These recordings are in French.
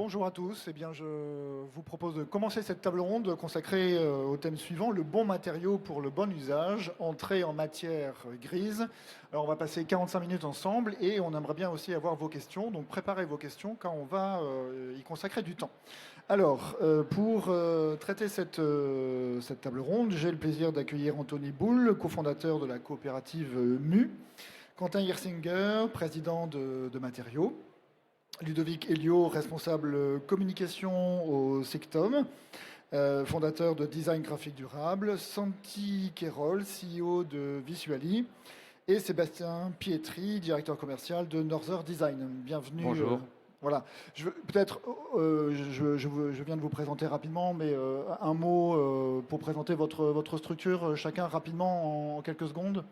Bonjour à tous. Eh bien, je vous propose de commencer cette table ronde consacrée au thème suivant, le bon matériau pour le bon usage, entrée en matière grise. Alors, on va passer 45 minutes ensemble et on aimerait bien aussi avoir vos questions. Donc, préparez vos questions car on va y consacrer du temps. Alors, pour traiter cette table ronde, j'ai le plaisir d'accueillir Anthony Boule, cofondateur de la coopérative MU, Quentin Hirsinger, président de Matériaux, Ludovic Elio, responsable communication au Sectom, fondateur de Design Graphique Durable, Santi Querol, CEO de Visuali, et Sébastien Pietri, directeur commercial de Norther Design. Bienvenue. Bonjour. Voilà. Peut-être, je viens de vous présenter rapidement, mais un mot pour présenter votre structure, chacun rapidement en quelques secondes.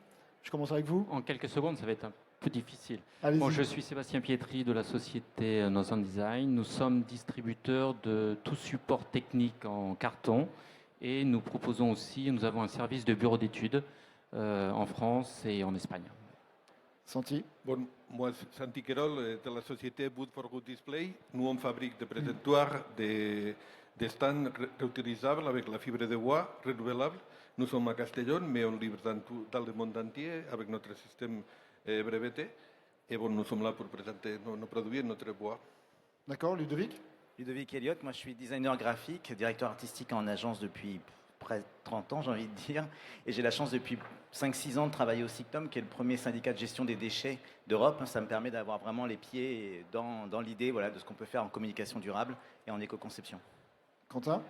Je commence avec vous. En quelques secondes, ça va être un peu difficile. Allez-y. Bon, je suis Sébastien Pietri de la société Northern Design. Nous sommes distributeurs de tout support technique en carton et nous proposons aussi, nous avons un service de bureau d'études en France et en Espagne. Santi. Bon, moi, Santi Querol, de la société Wood for Good Display. Nous, on fabrique des présentoirs, des stands réutilisables avec la fibre de bois renouvelable. Nous sommes à Castellón, mais on livre dans le monde entier avec notre système breveté. Et bon, nous sommes là pour présenter nos produits et notre bois. D'accord, Ludovic. Ludovic Elliott, moi je suis designer graphique, directeur artistique en agence depuis près de 30 ans, j'ai envie de dire. Et j'ai la chance depuis 5-6 ans de travailler au Sectom, qui est le premier syndicat de gestion des déchets d'Europe. Ça me permet d'avoir vraiment les pieds dans l'idée de ce qu'on peut faire en communication durable et en éco-conception. Quentin.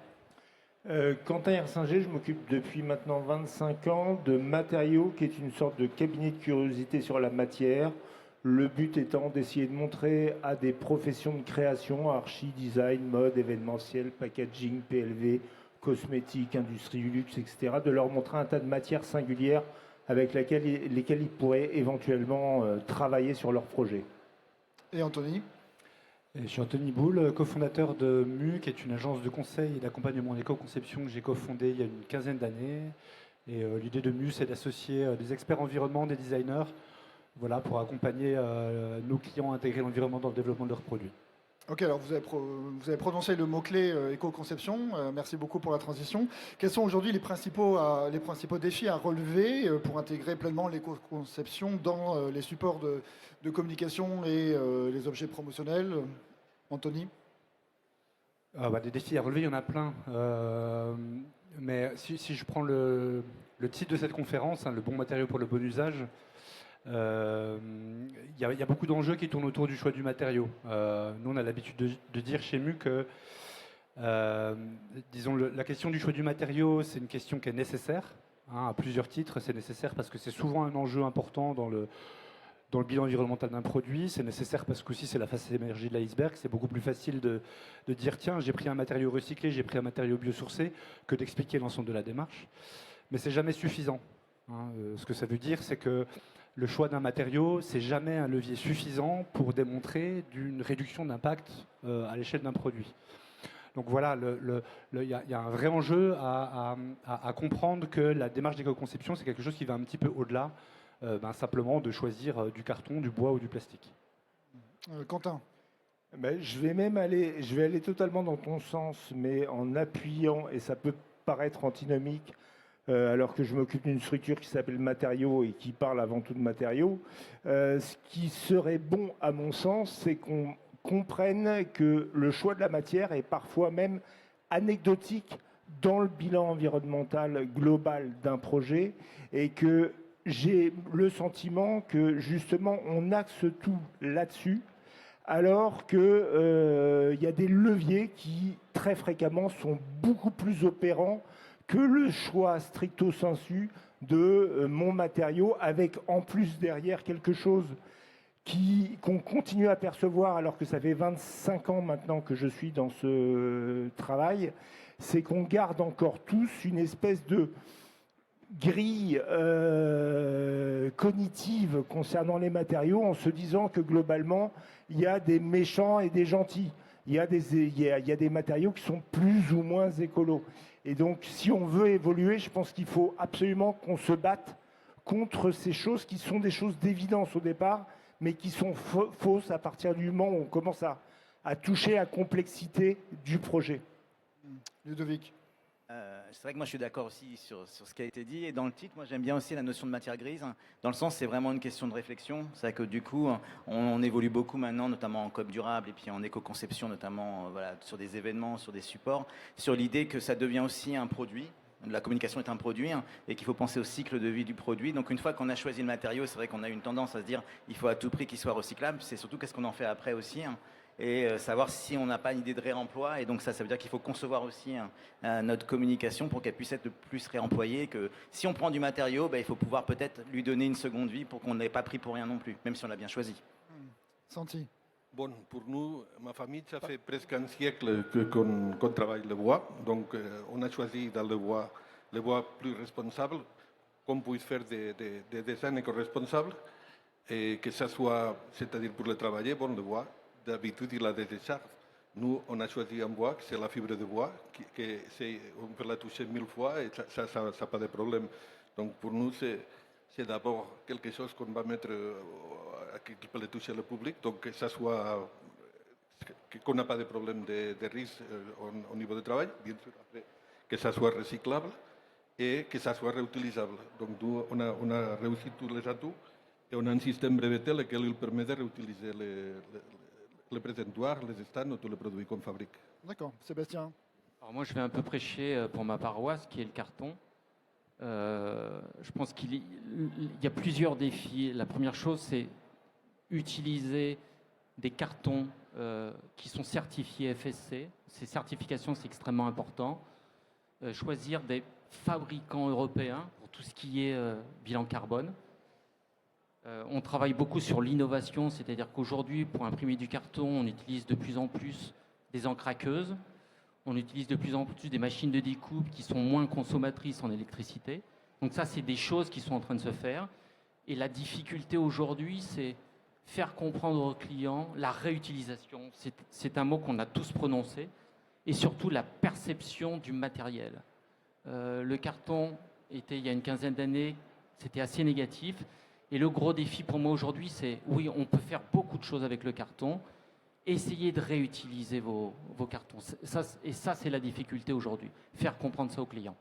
Quentin Hirsinger, je m'occupe depuis maintenant 25 ans de Matériaux, qui est une sorte de cabinet de curiosité sur la matière. Le but étant d'essayer de montrer à des professions de création, archi, design, mode, événementiel, packaging, PLV, cosmétique, industrie du luxe, etc., de leur montrer un tas de matières singulières avec lesquelles ils pourraient éventuellement travailler sur leur projet. Et Anthony. Je suis Anthony Boule, cofondateur de MU, qui est une agence de conseil et d'accompagnement en éco-conception que j'ai cofondée il y a une quinzaine d'années. Et l'idée de MU, c'est d'associer des experts environnement, des designers, pour accompagner nos clients à intégrer l'environnement dans le développement de leurs produits. Ok, alors vous avez prononcé le mot-clé éco-conception. Merci beaucoup pour la transition. Quels sont aujourd'hui les principaux défis à relever pour intégrer pleinement l'éco-conception dans les supports de communication et les objets promotionnels? Anthony. Des défis à relever, il y en a plein. Mais si je prends le titre de cette conférence, le bon matériau pour le bon usage, il y a beaucoup d'enjeux qui tournent autour du choix du matériau. Nous, on a l'habitude de dire chez MU que la question du choix du matériau, c'est une question qui est nécessaire, à plusieurs titres. C'est nécessaire parce que c'est souvent un enjeu important dans le bilan environnemental d'un produit. C'est nécessaire parce qu'aussi c'est la face émergée de l'iceberg. C'est beaucoup plus facile de dire tiens, j'ai pris un matériau recyclé, j'ai pris un matériau biosourcé, que d'expliquer l'ensemble de la démarche. Mais c'est jamais suffisant. Ce que ça veut dire, c'est que le choix d'un matériau, c'est jamais un levier suffisant pour démontrer d'une réduction d'impact à l'échelle d'un produit. Donc voilà, il y a un vrai enjeu à comprendre que la démarche d'éco-conception, c'est quelque chose qui va un petit peu au-delà simplement de choisir du carton, du bois ou du plastique. Quentin. Je vais aller totalement dans ton sens, mais en appuyant, et ça peut paraître antinomique, alors que je m'occupe d'une structure qui s'appelle Matériaux et qui parle avant tout de matériaux. Ce qui serait bon, à mon sens, c'est qu'on comprenne que le choix de la matière est parfois même anecdotique dans le bilan environnemental global d'un projet, et que j'ai le sentiment que justement on axe tout là-dessus, alors qu'il y a des leviers qui très fréquemment sont beaucoup plus opérants que le choix stricto sensu de mon matériau, avec en plus derrière quelque chose qu'on continue à percevoir alors que ça fait 25 ans maintenant que je suis dans ce travail, c'est qu'on garde encore tous une espèce de grille cognitive concernant les matériaux, en se disant que globalement, il y a des méchants et des gentils. Il y a des matériaux qui sont plus ou moins écolos. Et donc, si on veut évoluer, je pense qu'il faut absolument qu'on se batte contre ces choses qui sont des choses d'évidence au départ, mais qui sont fausses à partir du moment où on commence à à toucher la complexité du projet. Ludovic. C'est vrai que moi je suis d'accord aussi sur ce qui a été dit. Et dans le titre, moi j'aime bien aussi la notion de matière grise. Dans le sens, c'est vraiment une question de réflexion. C'est vrai que du coup, on évolue beaucoup maintenant, notamment en COP durable et puis en éco-conception, notamment voilà, sur des événements, sur des supports, sur l'idée que ça devient aussi un produit. La communication est un produit et qu'il faut penser au cycle de vie du produit. Donc une fois qu'on a choisi le matériau, c'est vrai qu'on a une tendance à se dire il faut à tout prix qu'il soit recyclable. C'est surtout qu'est-ce qu'on en fait après aussi. Et savoir si on n'a pas une idée de réemploi. Et donc ça veut dire qu'il faut concevoir aussi notre communication pour qu'elle puisse être le plus réemployée. Que si on prend du matériau, il faut pouvoir peut-être lui donner une seconde vie pour qu'on n'ait pas pris pour rien non plus, même si on l'a bien choisi. Santi. Bon, pour nous, ma famille, ça fait presque un siècle qu'on travaille le bois. Donc, on a choisi dans le bois plus responsable, qu'on puisse faire des dessins éco-responsables, et que ça soit, c'est-à-dire pour le travailler, bon, le bois, d'habitude, il a des décharges. Nous, on a choisi un bois, c'est la fibre de bois, on peut la toucher 1000 fois et ça n'a pas de problème. Donc, pour nous, c'est d'abord quelque chose qu'on va mettre, qui peut le toucher le public, donc que ça soit, qu'on n'a pas de problème de risque au niveau du travail, bien sûr, après, que ça soit recyclable et que ça soit réutilisable. Donc, nous, on a réussi tous les atouts et on a un système breveté lequel il permet de réutiliser les présentoirs, les stands, tous les produits qu'on fabrique. D'accord. Sébastien. Alors moi, je vais un peu prêcher pour ma paroisse, qui est le carton. Je pense qu'il y a plusieurs défis. La première chose, c'est utiliser des cartons qui sont certifiés FSC. Ces certifications, c'est extrêmement important. Choisir des fabricants européens pour tout ce qui est bilan carbone. On travaille beaucoup sur l'innovation, c'est-à-dire qu'aujourd'hui, pour imprimer du carton, on utilise de plus en plus des encraqueuses. On utilise de plus en plus des machines de découpe qui sont moins consommatrices en électricité. Donc ça, c'est des choses qui sont en train de se faire. Et la difficulté aujourd'hui, c'est faire comprendre aux clients la réutilisation. C'est un mot qu'on a tous prononcé. Et surtout, la perception du matériel. Le carton était, il y a une quinzaine d'années, c'était assez négatif. Et le gros défi pour moi aujourd'hui, c'est, oui, on peut faire beaucoup de choses avec le carton. Essayez de réutiliser vos cartons. Ça, c'est la difficulté aujourd'hui. Faire comprendre ça aux clients.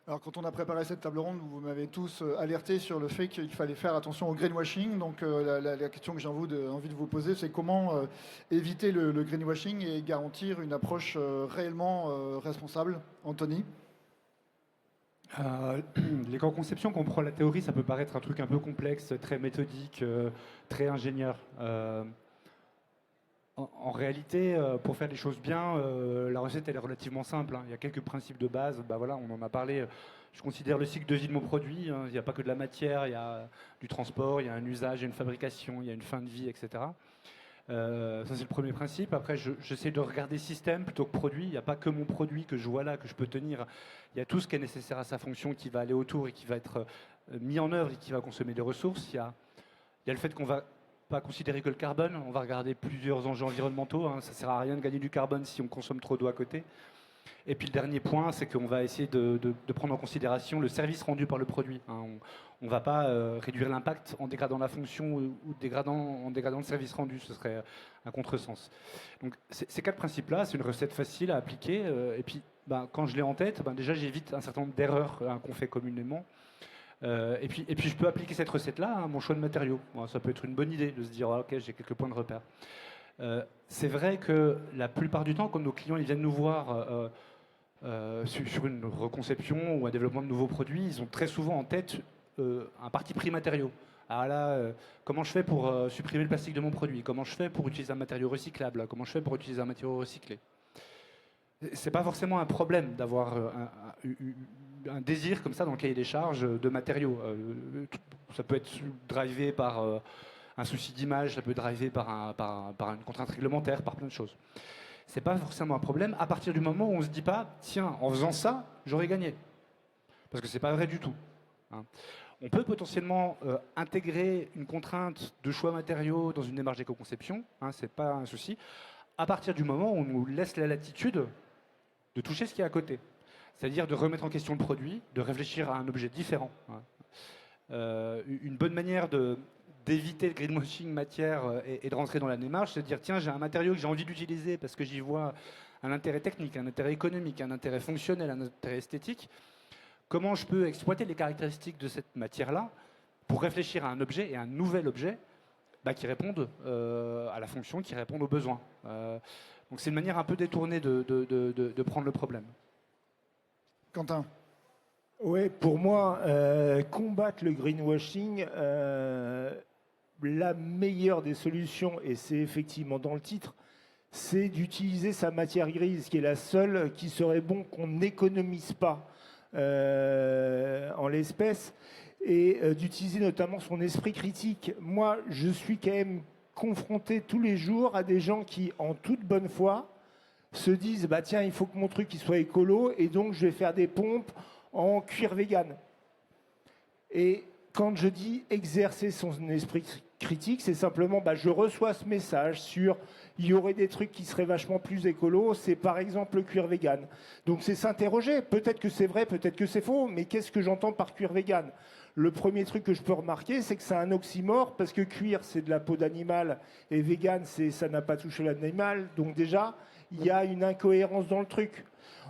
Alors, quand on a préparé cette table ronde, vous m'avez tous alerté sur le fait qu'il fallait faire attention au greenwashing. Donc, la question que j'ai envie de vous poser, c'est comment éviter le greenwashing et garantir une approche réellement responsable. Anthony ? L'éco-conception, quand on prend la théorie, ça peut paraître un truc un peu complexe, très méthodique, très ingénieur. En réalité, pour faire les choses bien, la recette elle est relativement simple. Il y a quelques principes de base. Voilà, on en a parlé. Je considère le cycle de vie de mon produit. Il n'y a pas que de la matière, il y a du transport, il y a un usage, il y a une fabrication, il y a une fin de vie, etc. Ça, c'est le premier principe. Après, j'essaie de regarder système plutôt que produit. Il n'y a pas que mon produit que je vois là, que je peux tenir. Il y a tout ce qui est nécessaire à sa fonction qui va aller autour et qui va être mis en œuvre et qui va consommer des ressources. Il y a le fait qu'on va pas considérer que le carbone. On va regarder plusieurs enjeux environnementaux. Ça ne sert à rien de gagner du carbone si on consomme trop d'eau à côté. Et puis le dernier point, c'est qu'on va essayer de prendre en considération le service rendu par le produit. On ne va pas réduire l'impact en dégradant la fonction ou en dégradant le service rendu. Ce serait un contresens. Donc ces quatre principes-là, c'est une recette facile à appliquer. Et puis quand je l'ai en tête, déjà j'évite un certain nombre d'erreurs qu'on fait communément. Et puis je peux appliquer cette recette-là à mon choix de matériaux. Ça peut être une bonne idée de se dire ok, j'ai quelques points de repère. C'est vrai que la plupart du temps, quand nos clients ils viennent nous voir sur une reconception ou un développement de nouveaux produits, ils ont très souvent en tête un parti pris matériaux. Alors là, comment je fais pour supprimer le plastique de mon produit? Comment je fais pour utiliser un matériau recyclable? Comment je fais pour utiliser un matériau recyclé? C'est pas forcément un problème d'avoir un désir comme ça dans le cahier des charges de matériaux. Ça peut être drivé par un souci d'image, ça peut être drivé par une contrainte réglementaire, par plein de choses. C'est pas forcément un problème à partir du moment où on se dit pas tiens, en faisant ça, j'aurais gagné. Parce que c'est pas vrai du tout. On peut potentiellement intégrer une contrainte de choix matériaux dans une démarche d'éco-conception, c'est pas un souci, à partir du moment où on nous laisse la latitude de toucher ce qui est à côté. C'est-à-dire de remettre en question le produit, de réfléchir à un objet différent. Une bonne manière de d'éviter le greenwashing matière et de rentrer dans la démarche, c'est de dire tiens, j'ai un matériau que j'ai envie d'utiliser parce que j'y vois un intérêt technique, un intérêt économique, un intérêt fonctionnel, un intérêt esthétique. Comment je peux exploiter les caractéristiques de cette matière-là pour réfléchir à un objet et à un nouvel objet qui répondent à la fonction, qui répondent aux besoins. Donc c'est une manière un peu détournée de prendre le problème. Quentin. Oui, pour moi, combattre le greenwashing, la meilleure des solutions, et c'est effectivement dans le titre, c'est d'utiliser sa matière grise, qui est la seule qui serait bon qu'on n'économise pas en l'espèce, et d'utiliser notamment son esprit critique. Moi, je suis quand même confronté tous les jours à des gens qui, en toute bonne foi, se disent bah tiens, il faut que mon truc il soit écolo, et donc je vais faire des pompes en cuir vegan. Et quand je dis exercer son esprit critique, c'est simplement je reçois ce message sur il y aurait des trucs qui seraient vachement plus écolos, c'est par exemple le cuir vegan. Donc c'est s'interroger, peut-être que c'est vrai, peut-être que c'est faux, mais qu'est-ce que j'entends par cuir vegan? Le premier truc que je peux remarquer, c'est que c'est un oxymore, parce que cuir, c'est de la peau d'animal, et vegan, ça n'a pas touché l'animal. Donc déjà, il y a une incohérence dans le truc.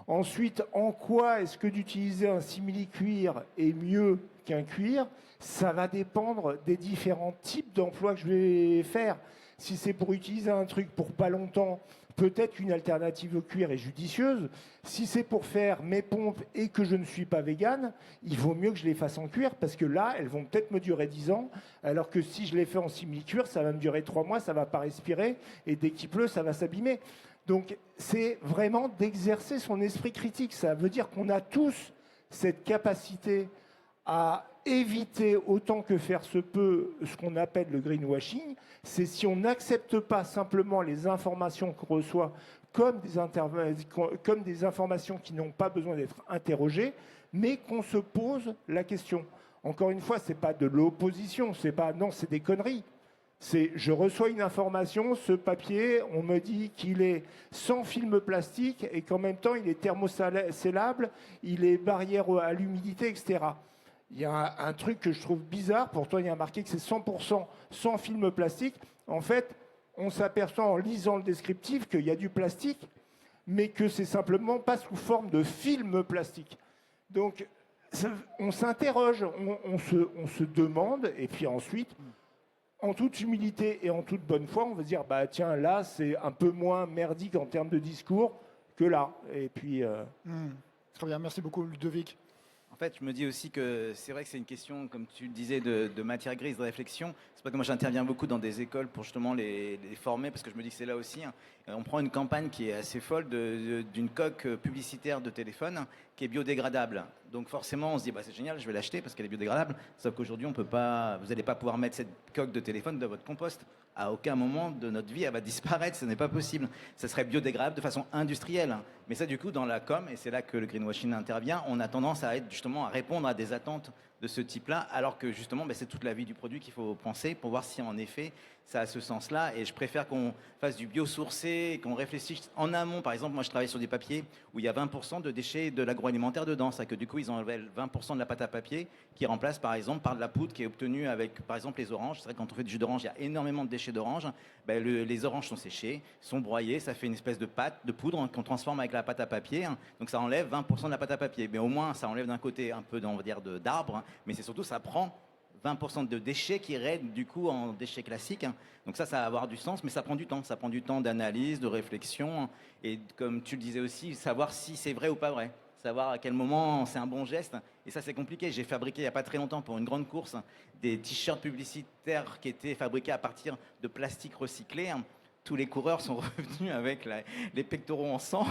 Ensuite, en quoi est-ce que d'utiliser un simili-cuir est mieux qu'un cuir? Ça va dépendre des différents types d'emplois que je vais faire. Si c'est pour utiliser un truc pour pas longtemps, peut-être qu'une alternative au cuir est judicieuse. Si c'est pour faire mes pompes et que je ne suis pas végane, il vaut mieux que je les fasse en cuir, parce que là, elles vont peut-être me durer 10 ans, alors que si je les fais en simili-cuir, ça va me durer 3 mois, ça ne va pas respirer, et dès qu'il pleut, ça va s'abîmer. Donc, c'est vraiment d'exercer son esprit critique. Ça veut dire qu'on a tous cette capacité à éviter autant que faire se peut ce qu'on appelle le greenwashing. C'est si on n'accepte pas simplement les informations qu'on reçoit comme des informations qui n'ont pas besoin d'être interrogées, mais qu'on se pose la question. Encore une fois, ce n'est pas de l'opposition, non, c'est des conneries. C'est je reçois une information, ce papier, on me dit qu'il est sans film plastique et qu'en même temps il est thermocellable, il est barrière à l'humidité, etc. Il y a un truc que je trouve bizarre, pourtant il y a marqué que c'est 100% sans film plastique. En fait, on s'aperçoit en lisant le descriptif qu'il y a du plastique, mais que c'est simplement pas sous forme de film plastique. Donc on s'interroge, on se demande, et puis ensuite, en toute humilité et en toute bonne foi, on va se dire tiens, là c'est un peu moins merdique en termes de discours que là. Et puis Très bien, merci beaucoup Ludovic. En fait, je me dis aussi que c'est vrai que c'est une question, comme tu le disais, de matière grise, de réflexion. C'est pas que moi j'interviens beaucoup dans des écoles pour justement les former, parce que je me dis que c'est là aussi. On prend une campagne qui est assez folle d'une coque publicitaire de téléphone qui est biodégradable. Donc forcément, on se dit c'est génial, je vais l'acheter parce qu'elle est biodégradable. Sauf qu'aujourd'hui, vous n'allez pas pouvoir mettre cette coque de téléphone dans votre compost. À aucun moment de notre vie, elle va disparaître, ce n'est pas possible. Ça serait biodégradable de façon industrielle. Mais ça, du coup, dans la com, et c'est là que le greenwashing intervient, on a tendance à être justement à répondre à des attentes de ce type-là, alors que justement, c'est toute la vie du produit qu'il faut penser pour voir si en effet ça a ce sens-là. Et je préfère qu'on fasse du biosourcé, qu'on réfléchisse en amont. Par exemple, moi je travaille sur des papiers où il y a 20% de déchets de l'agroalimentaire dedans. C'est que du coup, ils enlèvent 20% de la pâte à papier qui remplace par exemple par de la poudre qui est obtenue avec par exemple les oranges. C'est vrai que quand on fait du jus d'orange, il y a énormément de déchets d'orange. Les oranges sont séchées, sont broyées, ça fait une espèce de pâte, de poudre qu'on transforme avec la pâte à papier. Donc ça enlève 20% de la pâte à papier. Mais au moins, ça enlève d'un côté un peu, on va dire, d'arbre, mais c'est surtout ça prend 20% de déchets qui iraient du coup en déchets classiques. Donc ça va avoir du sens, mais ça prend du temps. Ça prend du temps d'analyse, de réflexion. Et comme tu le disais aussi, savoir si c'est vrai ou pas vrai. Savoir à quel moment c'est un bon geste. Et ça, c'est compliqué. J'ai fabriqué il n'y a pas très longtemps pour une grande course des t-shirts publicitaires qui étaient fabriqués à partir de plastique recyclé. Tous les coureurs sont revenus avec les pectoraux en sang.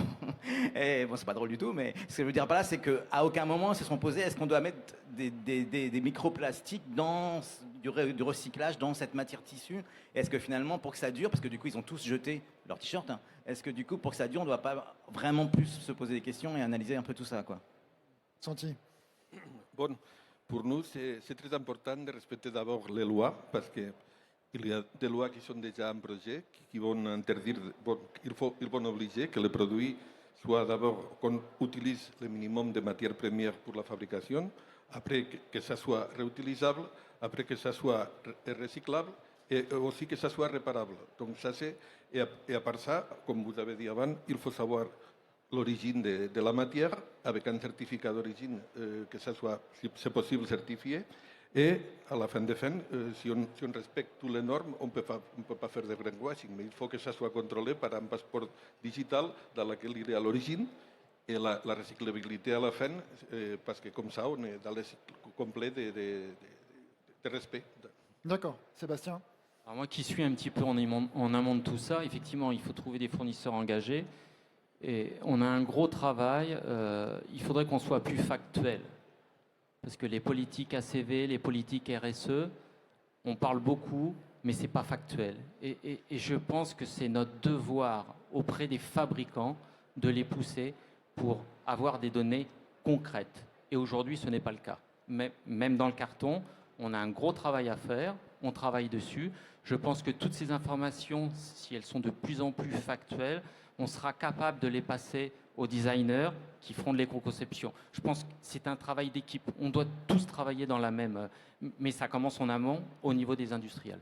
Et bon, c'est pas drôle du tout, mais ce que je veux dire par là, c'est qu'à aucun moment ils se sont posés, est-ce qu'on doit mettre des microplastiques dans du recyclage dans cette matière tissu? Est-ce que finalement, pour que ça dure, parce que du coup, ils ont tous jeté leur t-shirt, est-ce que du coup, pour que ça dure, on ne doit pas vraiment plus se poser des questions et analyser un peu tout ça, quoi? Santi. Bon, pour nous, c'est très important de respecter d'abord les lois, parce que il y a des lois qui sont déjà en projet, qui vont interdire, ils vont obliger que le produit soit d'abord qu'on utilise le minimum de matières premières pour la fabrication, après que ça soit réutilisable, après que ça soit recyclable et aussi que ça soit réparable. Donc ça c'est, et à part ça, comme vous avez dit avant, il faut savoir l'origine de la matière avec un certificat d'origine que ça soit, si c'est possible, certifié. Et à la fin de fin, si on respecte toutes les normes, on ne peut pas faire de greenwashing, mais il faut que ça soit contrôlé par un passeport digital dans lequel il est à l'origine et la recyclabilité à la fin, parce que comme ça, on est dans le cycle complet de respect. D'accord. Sébastien? Alors moi qui suis un petit peu en amont de tout ça, effectivement, il faut trouver des fournisseurs engagés. Et on a un gros travail. Il faudrait qu'on soit plus factuel. Parce que les politiques ACV, les politiques RSE, on parle beaucoup, mais ce n'est pas factuel. Et je pense que c'est notre devoir auprès des fabricants de les pousser pour avoir des données concrètes. Et aujourd'hui, ce n'est pas le cas. Mais même dans le carton, on a un gros travail à faire, on travaille dessus. Je pense que toutes ces informations, si elles sont de plus en plus factuelles, on sera capable de les passer aux designers qui feront de l'éco-conception. Je pense que c'est un travail d'équipe. On doit tous travailler dans la même... Mais ça commence en amont au niveau des industriels.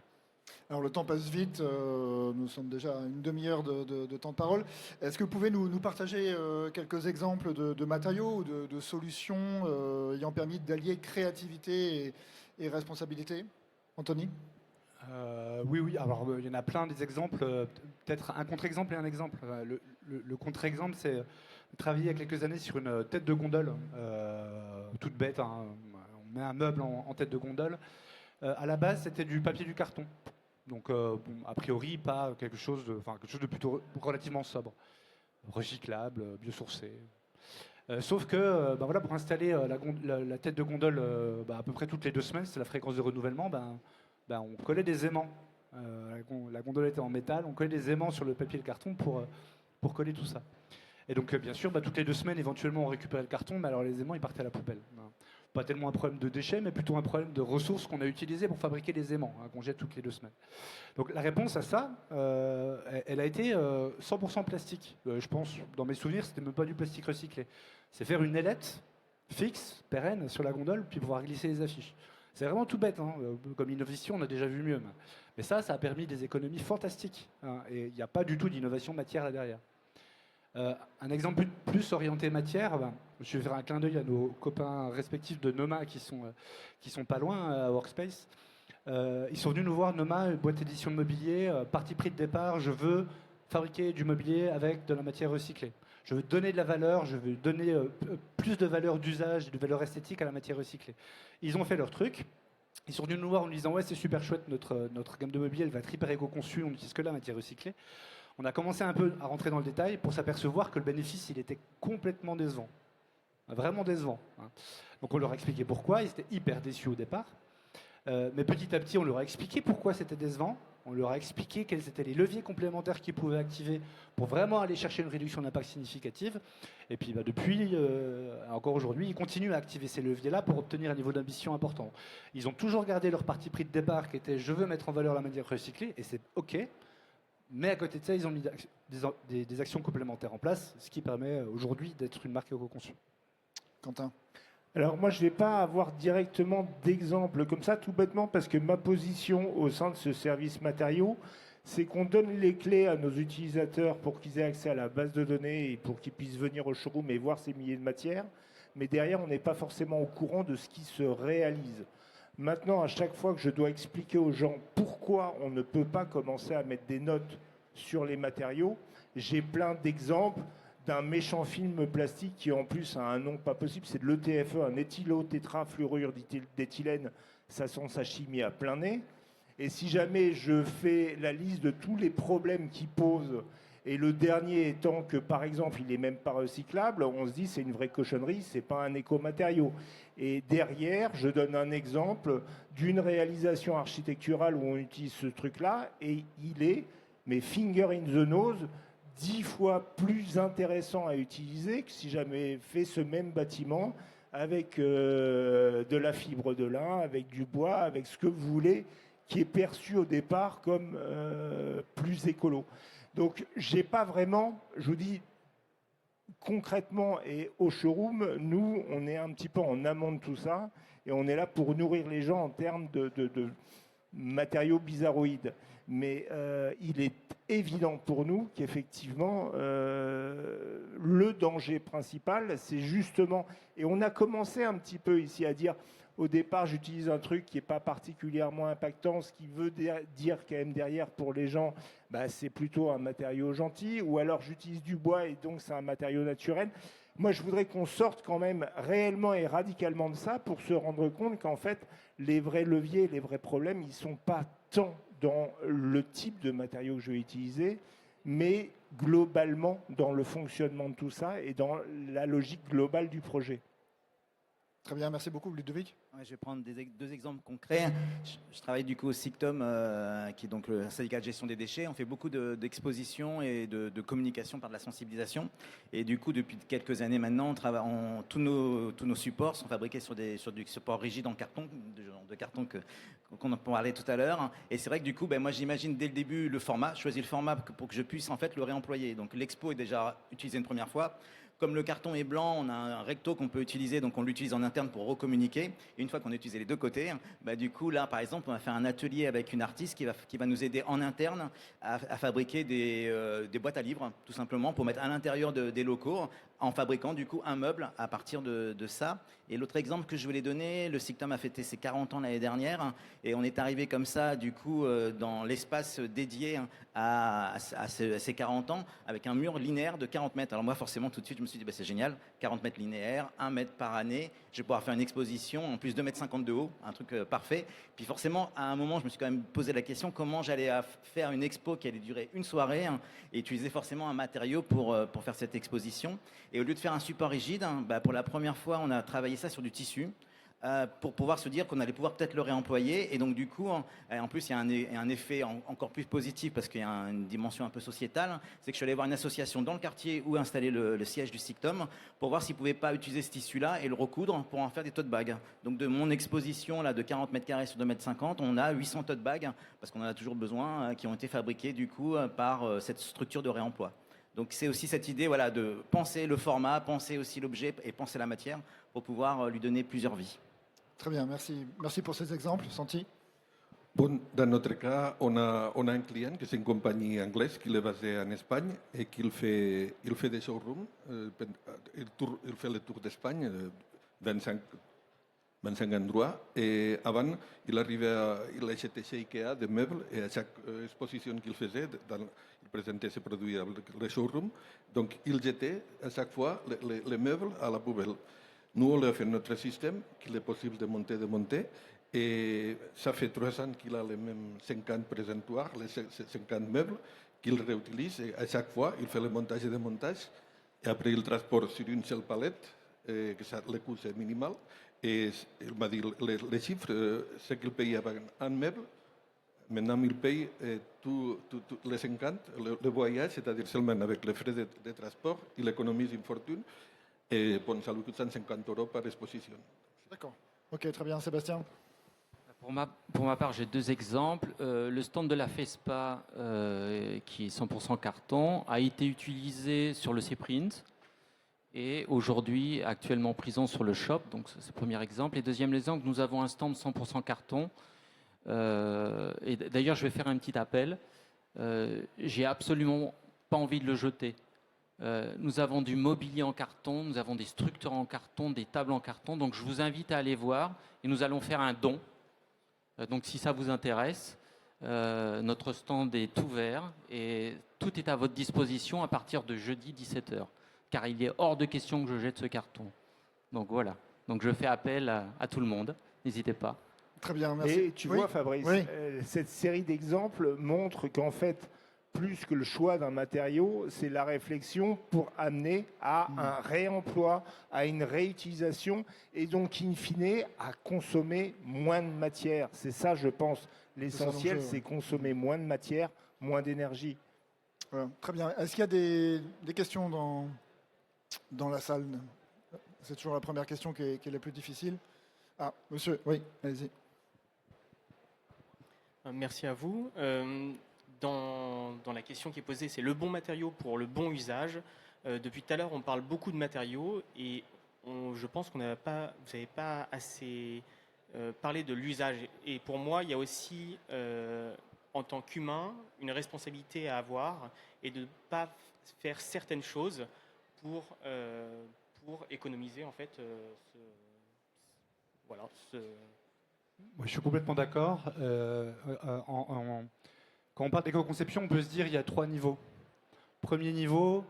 Alors le temps passe vite, nous sommes déjà à une demi-heure de temps de parole. Est-ce que vous pouvez nous partager quelques exemples de matériaux ou de solutions ayant permis d'allier créativité et responsabilité? Anthony? Oui. Alors, il y en a plein des exemples. Peut-être un contre-exemple et un exemple. Le contre-exemple, c'est travailler il y a quelques années sur une tête de gondole, toute bête. Hein. On met un meuble en tête de gondole. À la base, c'était du papier du carton. Donc, a priori, pas quelque chose de plutôt relativement sobre, recyclable, biosourcé. Sauf que, pour installer la tête de gondole à peu près toutes les 2 semaines, c'est la fréquence de renouvellement. On collait des aimants. La gondole était en métal, on collait des aimants sur le papier et le carton pour coller tout ça. Et donc, bien sûr, toutes les 2 semaines, éventuellement, on récupérait le carton, mais alors les aimants, ils partaient à la poubelle. Pas tellement un problème de déchets, mais plutôt un problème de ressources qu'on a utilisées pour fabriquer les aimants, qu'on jette toutes les 2 semaines. Donc la réponse à ça, elle a été 100% plastique. Je pense, dans mes souvenirs, c'était même pas du plastique recyclé. C'est faire une ailette fixe, pérenne, sur la gondole, puis pouvoir glisser les affiches. C'est vraiment tout bête, hein. Comme innovation, on a déjà vu mieux. Mais ça a permis des économies fantastiques. Hein, et il n'y a pas du tout d'innovation matière là derrière. Un exemple plus orienté matière, je vais faire un clin d'œil à nos copains respectifs de Noma qui sont pas loin à Workspace. Ils sont venus nous voir, Noma, boîte édition de mobilier, parti pris de départ, je veux fabriquer du mobilier avec de la matière recyclée. Je veux donner de la valeur, je veux donner plus de valeur d'usage, de valeur esthétique à la matière recyclée. Ils ont fait leur truc. Ils sont venus nous voir en nous disant « Ouais, c'est super chouette, notre gamme de mobilier, elle va être hyper éco-conçue, on n'utilise que la matière recyclée. » On a commencé un peu à rentrer dans le détail pour s'apercevoir que le bénéfice, il était complètement décevant. Vraiment décevant. Hein. Donc on leur a expliqué pourquoi, ils étaient hyper déçus au départ. Mais petit à petit, on leur a expliqué pourquoi c'était décevant. On leur a expliqué quels étaient les leviers complémentaires qu'ils pouvaient activer pour vraiment aller chercher une réduction d'impact significative. Et puis depuis, encore aujourd'hui, ils continuent à activer ces leviers-là pour obtenir un niveau d'ambition important. Ils ont toujours gardé leur parti pris de départ qui était « je veux mettre en valeur la matière recyclée » et c'est OK. Mais à côté de ça, ils ont mis des actions complémentaires en place, ce qui permet aujourd'hui d'être une marque éco-conçue. Quentin? Alors moi, je ne vais pas avoir directement d'exemple comme ça, tout bêtement, parce que ma position au sein de ce service matériaux, c'est qu'on donne les clés à nos utilisateurs pour qu'ils aient accès à la base de données et pour qu'ils puissent venir au showroom et voir ces milliers de matières. Mais derrière, on n'est pas forcément au courant de ce qui se réalise. Maintenant, à chaque fois que je dois expliquer aux gens pourquoi on ne peut pas commencer à mettre des notes sur les matériaux, j'ai plein d'exemples d'un méchant film plastique qui en plus a un nom pas possible, c'est de l'ETFE, un éthylo-tétrafluorure d'éthylène, ça sent sa chimie à plein nez. Et si jamais je fais la liste de tous les problèmes qu'il pose, et le dernier étant que par exemple il n'est même pas recyclable, on se dit c'est une vraie cochonnerie, c'est pas un éco-matériau. Et derrière, je donne un exemple d'une réalisation architecturale où on utilise ce truc-là, et il est, mais finger in the nose, 10 fois plus intéressant à utiliser que si j'avais fait ce même bâtiment avec de la fibre de lin, avec du bois, avec ce que vous voulez, qui est perçu au départ comme plus écolo. Donc, j'ai pas vraiment, je vous dis, concrètement et au showroom, nous, on est un petit peu en amont de tout ça. et on est là pour nourrir les gens en termes de matériaux bizarroïdes. Mais il est évident pour nous qu'effectivement, le danger principal, c'est justement, et on a commencé un petit peu ici à dire, au départ, j'utilise un truc qui n'est pas particulièrement impactant, ce qui veut dire quand même derrière pour les gens, bah, c'est plutôt un matériau gentil, ou alors j'utilise du bois et donc c'est un matériau naturel. Moi, je voudrais qu'on sorte quand même réellement et radicalement de ça pour se rendre compte qu'en fait, les vrais leviers, les vrais problèmes, ils ne sont pas tant dans le type de matériau que je vais utiliser, mais globalement dans le fonctionnement de tout ça et dans la logique globale du projet. Très bien, merci beaucoup Ludovic. Ouais, je vais prendre deux exemples concrets. Je travaille du coup au SICTOM, qui est donc le syndicat de gestion des déchets. On fait beaucoup d'expositions et de communication par de la sensibilisation. Et du coup, depuis quelques années maintenant, tous nos supports sont fabriqués sur du support rigide en carton, de carton qu'on en parlait tout à l'heure. Et c'est vrai que du coup, moi j'imagine dès le début le format, choisir le format pour que je puisse en fait le réemployer. Donc l'expo est déjà utilisé une première fois. Comme le carton est blanc, on a un recto qu'on peut utiliser, donc on l'utilise en interne pour recommuniquer. Et une fois qu'on a utilisé les deux côtés, du coup là par exemple on va faire un atelier avec une artiste qui va nous aider en interne à fabriquer des boîtes à livres, tout simplement, pour mettre à l'intérieur des locaux, en fabriquant du coup un meuble à partir de ça. Et l'autre exemple que je voulais donner, le SICTOM a fêté ses 40 ans l'année dernière, et on est arrivé comme ça du coup dans l'espace dédié à ces 40 ans avec un mur linéaire de 40 mètres. Alors moi forcément tout de suite je me suis dit c'est génial, 40 mètres linéaires, 1 mètre par année, je vais pouvoir faire une exposition en plus 2,50 mètres de haut, un truc parfait. Puis forcément à un moment je me suis quand même posé la question comment j'allais faire une expo qui allait durer une soirée et utiliser forcément un matériau pour faire cette exposition. Et au lieu de faire un support rigide, pour la première fois on a travaillé ça sur du tissu. Pour pouvoir se dire qu'on allait pouvoir peut-être le réemployer. Et donc du coup, en plus, il y a un effet encore plus positif parce qu'il y a une dimension un peu sociétale. C'est que je suis allé voir une association dans le quartier où installer le siège du SICTOM pour voir s'ils ne pouvaient pas utiliser ce tissu-là et le recoudre pour en faire des tote bags. Donc de mon exposition là, de 40 mètres carrés sur 2,50 mètres, on a 800 tote bags, parce qu'on en a toujours besoin, qui ont été fabriqués du coup par cette structure de réemploi. Donc c'est aussi cette idée de penser le format, penser aussi l'objet et penser la matière pour pouvoir lui donner plusieurs vies. Très bien, merci. Merci pour ces exemples. Santi? Bon, dans notre cas, on a un client qui est une compagnie anglaise qui est basée en Espagne et qui fait des showrooms. Il fait le tour d'Espagne, 25 endroits. Et avant, il achetait chez Ikea des meubles et à chaque exposition qu'il faisait, il présentait ses produits dans le showroom. Donc, il jetait à chaque fois les meubles à la poubelle. Nous, on a fait notre système qu'il est possible de monter, démonter. Et ça fait 3 ans qu'il a les mêmes 50 présentoirs, les 50 meubles qu'il réutilise. Et à chaque fois, il fait le montage et le démontage. Et après, il transporte sur une seule palette, que ça, le coût est minimal. Et il m'a dit les chiffres, ce qu'il payait avant un meuble. Maintenant, il paye tous les 50, le voyage, c'est-à-dire seulement avec les frais de transport, il économise une fortune. Et bon, ça lui coûte 150 € par exposition. D'accord. Ok, très bien. Sébastien? Pour ma part, j'ai 2 exemples. Le stand de la FESPA, qui est 100% carton, a été utilisé sur le C-Print et aujourd'hui actuellement présent sur le shop. Donc c'est le premier exemple. Et deuxième exemple, nous avons un stand 100% carton. Et d'ailleurs, je vais faire un petit appel. J'ai absolument pas envie de le jeter. Nous avons du mobilier en carton, nous avons des structures en carton, des tables en carton. Donc je vous invite à aller voir et nous allons faire un don. Donc si ça vous intéresse, notre stand est ouvert et tout est à votre disposition à partir de jeudi 17h. Car il est hors de question que je jette ce carton. Donc voilà. Donc je fais appel à tout le monde. N'hésitez pas. Très bien, merci. Et tu vois, Fabrice, cette série d'exemples montre qu'en fait, plus que le choix d'un matériau, c'est la réflexion pour amener à un réemploi, à une réutilisation et donc, in fine, à consommer moins de matière. C'est ça, je pense, l'essentiel, c'est consommer moins de matière, moins d'énergie. Voilà, très bien. Est-ce qu'il y a des questions dans la salle? C'est toujours la première question qui est la plus difficile. Ah, monsieur, oui, allez-y. Merci à vous. Dans la question qui est posée, c'est le bon matériau pour le bon usage. Depuis tout à l'heure, on parle beaucoup de matériaux et je pense vous n'avez pas assez parlé de l'usage. Et pour moi, il y a aussi, en tant qu'humain, une responsabilité à avoir et de ne pas faire certaines choses pour économiser en fait Moi, je suis complètement d'accord. Quand on parle d'éco-conception, on peut se dire qu'il y a 3 niveaux. Premier niveau,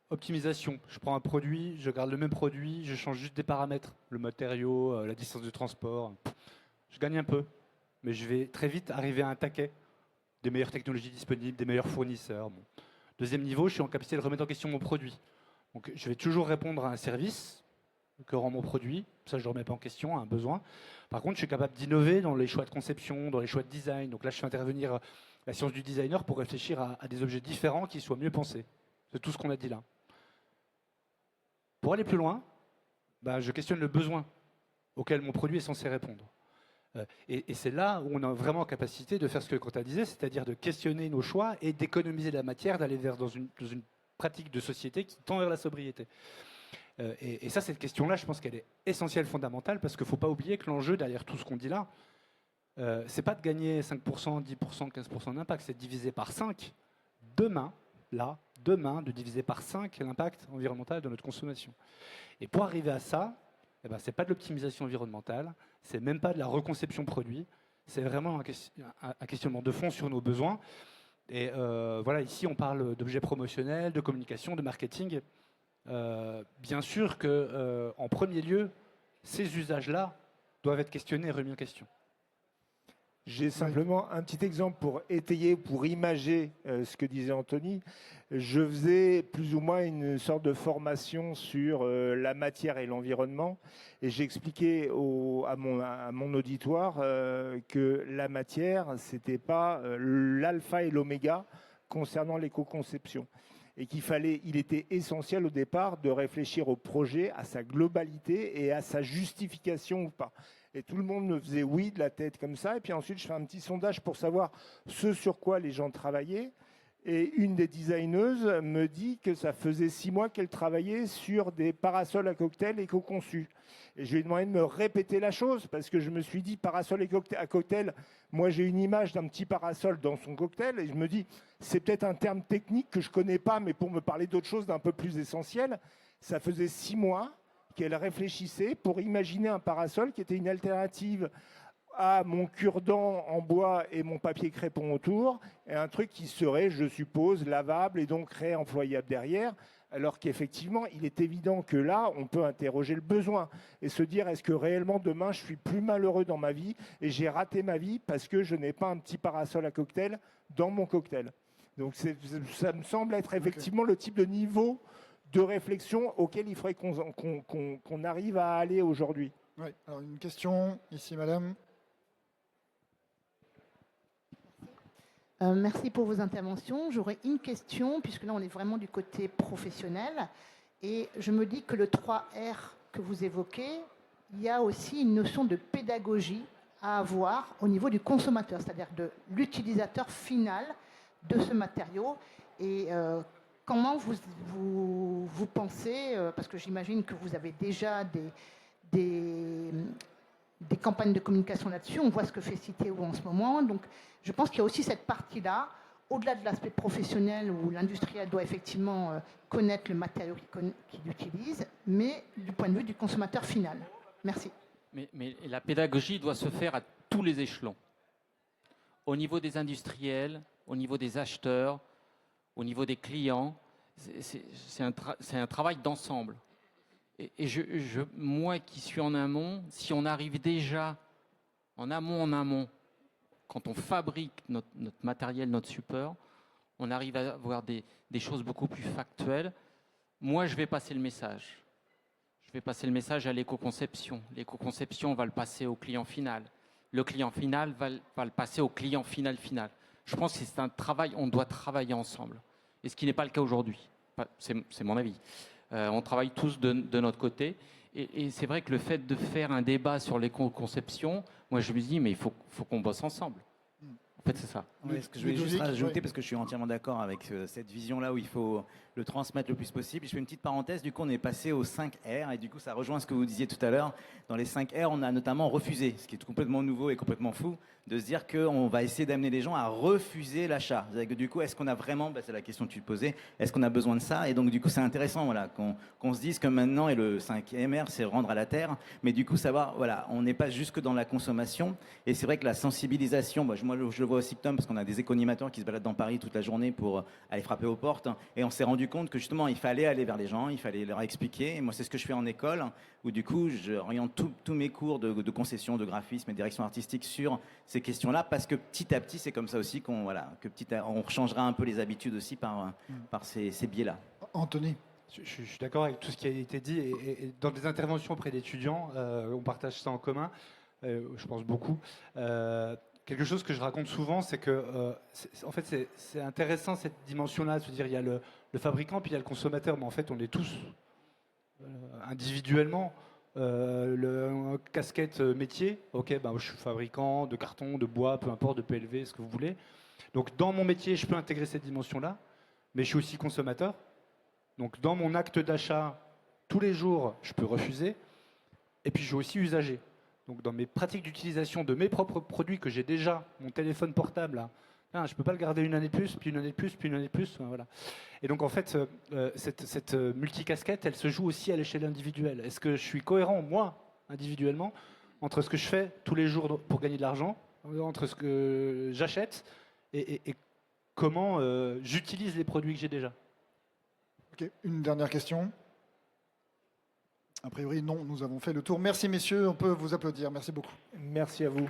optimisation. Je prends un produit, je garde le même produit, je change juste des paramètres, le matériau, la distance de transport. Je gagne un peu, mais je vais très vite arriver à un taquet des meilleures technologies disponibles, des meilleurs fournisseurs. Bon. Deuxième niveau, je suis en capacité de remettre en question mon produit. Donc, je vais toujours répondre à un service que rend mon produit. Ça, je ne le remets pas en question, à un besoin. Par contre, je suis capable d'innover dans les choix de conception, dans les choix de design. Donc là, je fais intervenir la science du designer pour réfléchir à des objets différents qui soient mieux pensés. C'est tout ce qu'on a dit là. Pour aller plus loin, je questionne le besoin auquel mon produit est censé répondre. Et c'est là où on a vraiment capacité de faire ce que Quentin disait, c'est-à-dire de questionner nos choix et d'économiser de la matière, d'aller dans une pratique de société qui tend vers la sobriété. Et ça, cette question-là, je pense qu'elle est essentielle, fondamentale, parce qu'il ne faut pas oublier que l'enjeu derrière tout ce qu'on dit là, c'est pas de gagner 5%, 10%, 15% d'impact, c'est de diviser par 5 demain, de diviser par 5 l'impact environnemental de notre consommation. Et pour arriver à ça, ce n'est pas de l'optimisation environnementale, c'est même pas de la reconception produit, c'est vraiment un questionnement de fond sur nos besoins. Et voilà, ici on parle d'objets promotionnels, de communication, de marketing. Bien sûr qu'en premier lieu, ces usages-là doivent être questionnés et remis en question. J'ai simplement un petit exemple pour étayer, pour imager ce que disait Anthony. Je faisais plus ou moins une sorte de formation sur la matière et l'environnement et j'expliquais à mon auditoire que la matière, c'était pas l'alpha et l'oméga concernant l'éco-conception et il était essentiel au départ de réfléchir au projet, à sa globalité et à sa justification ou pas. Et tout le monde me faisait oui de la tête comme ça. Et puis ensuite, je fais un petit sondage pour savoir ce sur quoi les gens travaillaient. Et une des designeuses me dit que ça faisait 6 mois qu'elle travaillait sur des parasols à cocktail éco-conçus. Et je lui ai demandé de me répéter la chose parce que je me suis dit parasol à cocktail. Moi, j'ai une image d'un petit parasol dans son cocktail et je me dis c'est peut-être un terme technique que je connais pas, mais pour me parler d'autre chose d'un peu plus essentiel, ça faisait 6 mois qu'elle réfléchissait pour imaginer un parasol qui était une alternative à mon cure-dent en bois et mon papier crépon autour, et un truc qui serait, je suppose, lavable et donc réemployable derrière, alors qu'effectivement, il est évident que là, on peut interroger le besoin et se dire, est-ce que réellement demain, je suis plus malheureux dans ma vie et j'ai raté ma vie parce que je n'ai pas un petit parasol à cocktail dans mon cocktail. Donc ça me semble être effectivement le type de niveau de réflexion auquel il faudrait qu'on arrive à aller aujourd'hui. Oui, alors une question ici, madame. Merci pour vos interventions. J'aurais une question, puisque là on est vraiment du côté professionnel, et je me dis que le 3R que vous évoquez, il y a aussi une notion de pédagogie à avoir au niveau du consommateur, c'est-à-dire de l'utilisateur final de ce matériau. Et comment vous pensez, parce que j'imagine que vous avez déjà des campagnes de communication là-dessus, on voit ce que fait Citeo en ce moment, donc je pense qu'il y a aussi cette partie-là, au-delà de l'aspect professionnel où l'industriel doit effectivement connaître le matériau qu'il utilise, mais du point de vue du consommateur final. Merci. Mais la pédagogie doit se faire à tous les échelons. Au niveau des industriels, au niveau des acheteurs, au niveau des clients, c'est un travail d'ensemble. Et moi qui suis en amont, si on arrive déjà en amont, quand on fabrique notre matériel, notre support, on arrive à avoir des choses beaucoup plus factuelles. Moi, je vais passer le message. Je vais passer le message à l'éco-conception. L'éco-conception va le passer au client final. Le client final va le passer au client final. Je pense que c'est un travail, on doit travailler ensemble. Et ce qui n'est pas le cas aujourd'hui. C'est mon avis. On travaille tous de notre côté. Et c'est vrai que le fait de faire un débat sur l'éco-conception, moi je me dis, mais il faut qu'on bosse ensemble. En fait, c'est ça. Ouais, ce que je vais juste Ludovic, rajouter, ouais. parce que je suis entièrement d'accord avec cette vision-là où il faut le transmettre le plus possible. Je fais une petite parenthèse, du coup on est passé aux 5 R, et du coup ça rejoint ce que vous disiez tout à l'heure. Dans les 5 R, on a notamment refusé, ce qui est complètement nouveau et complètement fou, de se dire qu'on va essayer d'amener les gens à refuser l'achat. C'est-à-dire que du coup, est-ce qu'on a vraiment, c'est la question que tu te posais, est-ce qu'on a besoin de ça? Et donc du coup c'est intéressant voilà, qu'on se dise que maintenant, et le 5e R, c'est rendre à la terre, mais du coup savoir, voilà, on n'est pas juste que dans la consommation, et c'est vrai que la sensibilisation, moi je le vois au Symptôme, parce qu'on a des éco-animateurs qui se baladent dans Paris toute la journée pour aller frapper aux portes, et on s'est rendu compte que justement il fallait aller vers les gens, il fallait leur expliquer, et moi c'est ce que je fais en école, où du coup j'oriente tous mes cours de concession, de graphisme et de direction artistique sur ces questions-là, parce que petit à petit c'est comme ça aussi qu'on on changera un peu les habitudes aussi par ces biais-là. Anthony. Je suis d'accord avec tout ce qui a été dit. Et dans des interventions auprès d'étudiants, on partage ça en commun, je pense beaucoup. Quelque chose que je raconte souvent, c'est que en fait, c'est intéressant cette dimension-là, de se dire il y a le fabricant, puis il y a le consommateur, mais en fait, on est tous individuellement. Casquette métier, ok, ben, je suis fabricant de carton, de bois, peu importe, de PLV, ce que vous voulez. Donc dans mon métier, je peux intégrer cette dimension-là, mais je suis aussi consommateur. Donc dans mon acte d'achat, tous les jours, je peux refuser. Et puis je suis aussi usager. Donc dans mes pratiques d'utilisation de mes propres produits que j'ai déjà, mon téléphone portable, là, je ne peux pas le garder une année de plus, puis une année de plus, puis une année de plus. Voilà. Et donc en fait, cette multicasquette, elle se joue aussi à l'échelle individuelle. Est-ce que je suis cohérent, moi, individuellement, entre ce que je fais tous les jours pour gagner de l'argent, entre ce que j'achète et comment j'utilise les produits que j'ai déjà? Ok, une dernière question. A priori, non, nous avons fait le tour. Merci messieurs, on peut vous applaudir. Merci beaucoup. Merci à vous.